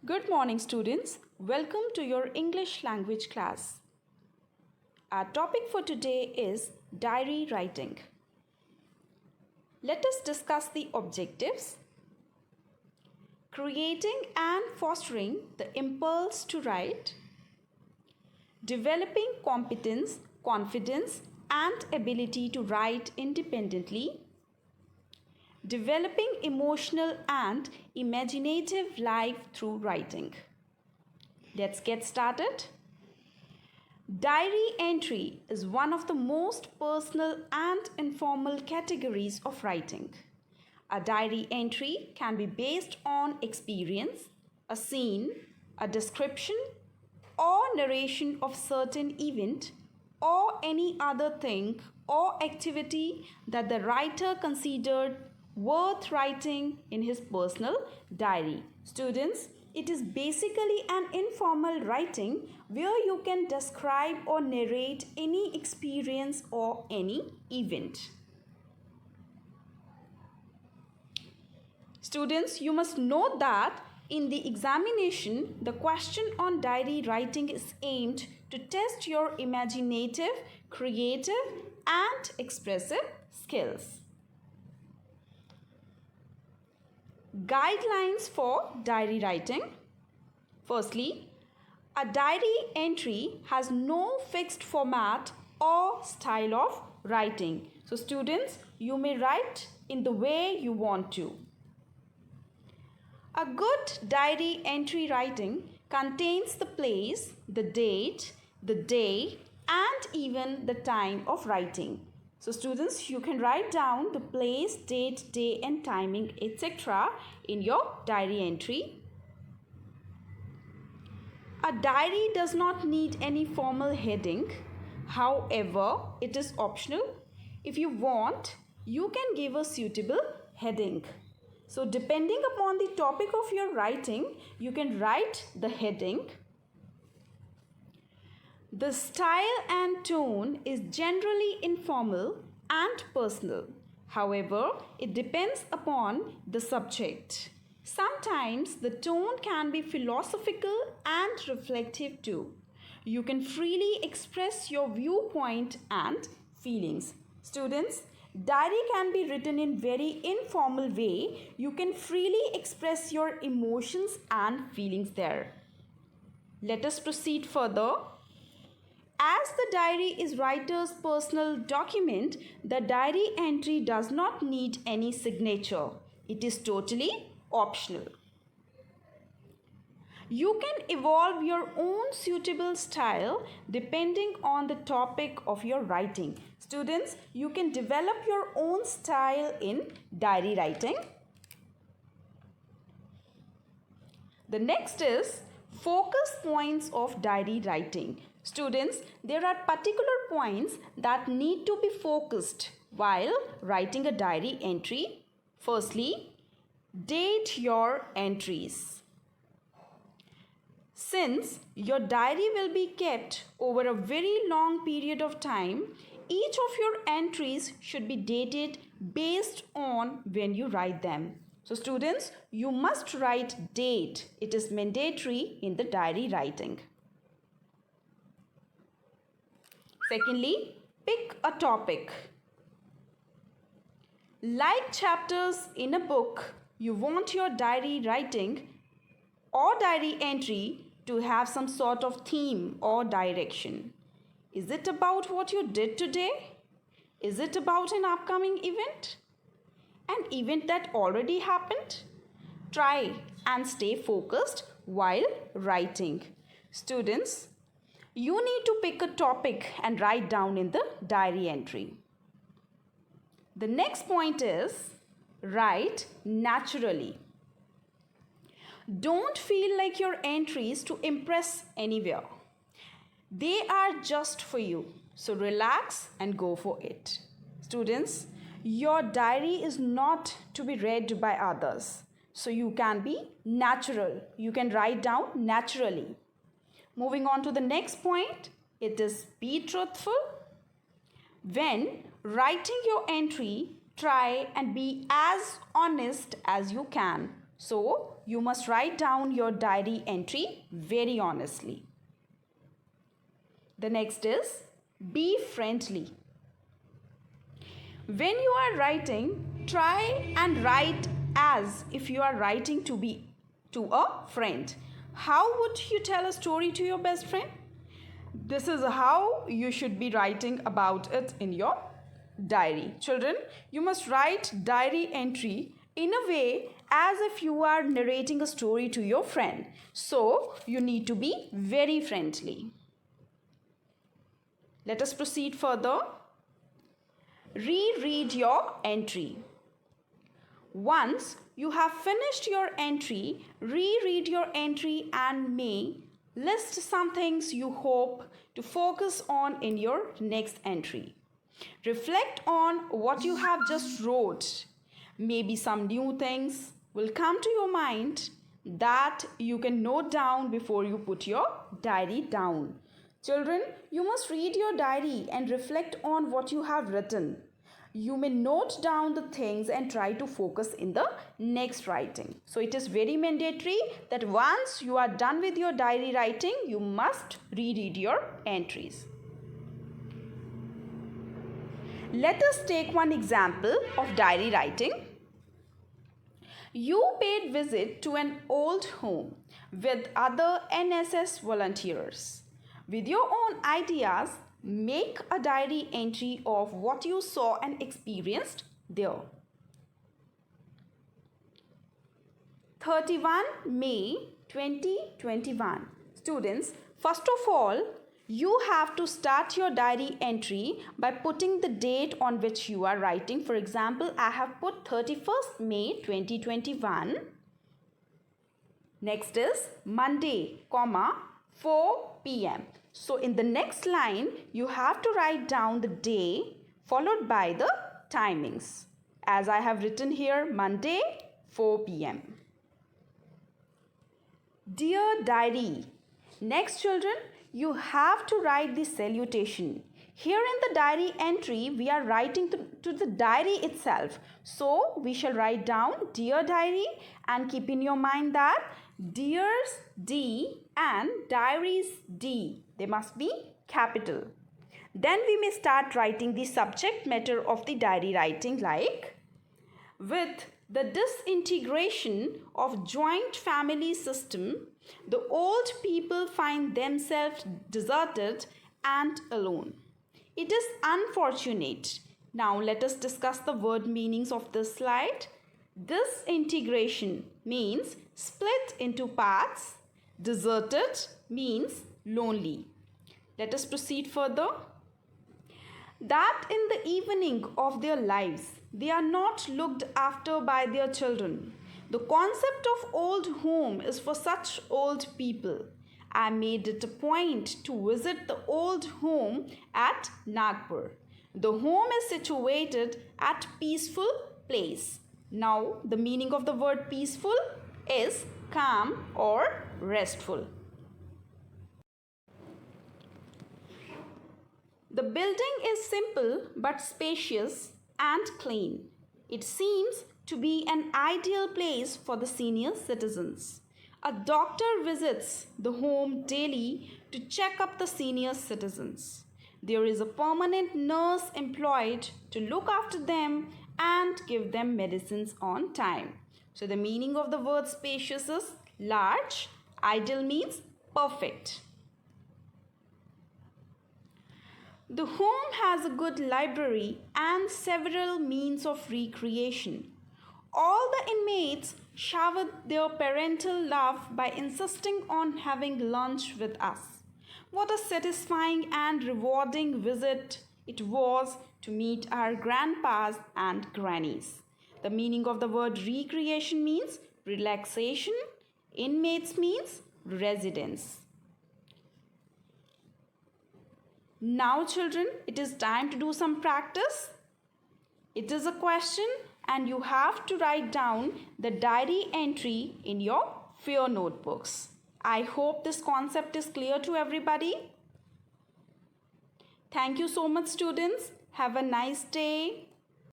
Good morning, students. Welcome to your English language class. Our topic for today is diary writing. Let us discuss the objectives. Creating and fostering the impulse to write. Developing competence, confidence, and ability to write independently. Developing emotional and imaginative life through writing. Let's get started. Diary entry is one of the most personal and informal categories of writing. A diary entry can be based on experience, a scene, a description, or narration of certain event or any other thing or activity that the writer considered worth writing in his personal diary. Students, it is basically an informal writing where you can describe or narrate any experience or any event. Students, you must note that in the examination, the question on diary writing is aimed to test your imaginative, creative, and expressive skills. Guidelines for diary writing. Firstly, a diary entry has no fixed format or style of writing. So students, you may write in the way you want to. A good diary entry writing contains the place, the date, the day, and even the time of writing. So students, you can write down the place, date, day, and timing, etc. in your diary entry. A diary does not need any formal heading. However, it is optional. If you want, you can give a suitable heading. So depending upon the topic of your writing, you can write the heading. The style and tone is generally informal and personal. However, it depends upon the subject. Sometimes the tone can be philosophical and reflective too. You can freely express your viewpoint and feelings. Students, diary can be written in very informal way. You can freely express your emotions and feelings there. Let us proceed further. As the diary is writer's personal document, the diary entry does not need any signature. It is totally optional. You can evolve your own suitable style depending on the topic of your writing. Students, you can develop your own style in diary writing. The next is focus points of diary writing. Students, there are particular points that need to be focused while writing a diary entry. Firstly, date your entries. Since your diary will be kept over a very long period of time, each of your entries should be dated based on when you write them. So students, you must write date. It is mandatory in the diary writing. Secondly, pick a topic. Like chapters in a book, you want your diary writing or diary entry to have some sort of theme or direction. Is it about what you did today? Is it about an upcoming event? An event that already happened? Try and stay focused while writing. Students, you need to pick a topic and write down in the diary entry. The next point is write naturally. Don't feel like your entries to impress anywhere. They are just for you. So relax and go for it. Students, your diary is not to be read by others. So you can be natural. You can write down naturally. Moving on to the next point, it is be truthful. When writing your entry, try and be as honest as you can. So, you must write down your diary entry very honestly. The next is be friendly. When you are writing, try and write as if you are writing to a friend. How would you tell a story to your best friend? This is how you should be writing about it in your diary. Children, you must write diary entry in a way as if you are narrating a story to your friend. So, you need to be very friendly. Let us proceed further. Reread your entry. Once you have finished your entry, reread your entry and may list some things you hope to focus on in your next entry. Reflect on what you have just wrote. Maybe some new things will come to your mind that you can note down before you put your diary down. Children, you must read your diary and reflect on what you have written. You may note down the things and try to focus in the next writing. So it is very mandatory that once you are done with your diary writing, you must reread your entries. Let us take one example of diary writing. You paid visit to an old home with other NSS volunteers. With your own ideas, make a diary entry of what you saw and experienced there. 31 May 2021. Students, first of all, you have to start your diary entry by putting the date on which you are writing. For example, I have put 31st May 2021. Next is Monday, 4 p.m. So in the next line, you have to write down the day followed by the timings. As I have written here, Monday, 4 p.m. Dear Diary. Next, children, you have to write the salutation. Here in the diary entry, we are writing to the diary itself. So, we shall write down Dear Diary and keep in your mind that Dears D and Diaries D, they must be capital. Then we may start writing the subject matter of the diary writing like, with the disintegration of joint family system, the old people find themselves deserted and alone. It is unfortunate. Now let us discuss the word meanings of this slide. Disintegration means split into parts. Deserted means lonely. Let us proceed further. That in the evening of their lives, they are not looked after by their children. The concept of old home is for such old people. I made it a point to visit the old home at Nagpur. The home is situated at peaceful place. Now, the meaning of the word peaceful is calm or restful. The building is simple but spacious and clean. It seems to be an ideal place for the senior citizens. A doctor visits the home daily to check up the senior citizens. There is a permanent nurse employed to look after them and give them medicines on time. So the meaning of the word spacious is large. Ideal means perfect. The home has a good library and several means of recreation. All the inmates showered their parental love by insisting on having lunch with us. What a satisfying and rewarding visit it was to meet our grandpas and grannies. The meaning of the word recreation means relaxation. Inmates means residents. Now, children, it is time to do some practice. It is a question and you have to write down the diary entry in your fair notebooks. I hope this concept is clear to everybody. Thank you so much, students. Have a nice day.